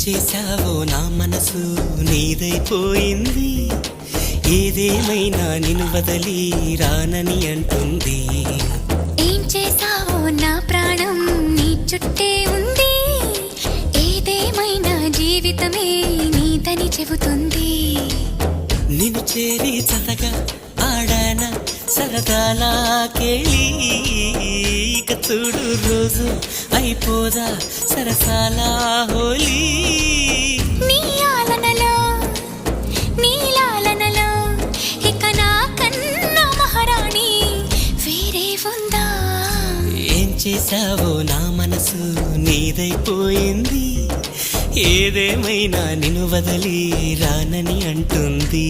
చేశావో నా మనసు నీదైపోయింది, ఏదేమైనా నిన్ను వదిలి రానని అంటుంది. ఏం చేశావో నా ప్రాణం నీ చుట్టే ఉంది, ఏదేమైనా జీవితమే నీదని చెబుతుంది. నిన్ను చేరి చతగా ఆడాన సరదాలా కేళి, ఇక చూడు రోజు అయిపోదా సరసాల హోలీ. నీ ఆలనలో నీ లాలనలో ఇక నా కన్నా మహారాణి వేరే ఉందా? ఏం చేశావో నా మనసు నీదైపోయింది, ఏదేమైనా నిన్ను వదిలి రానని అంటుంది.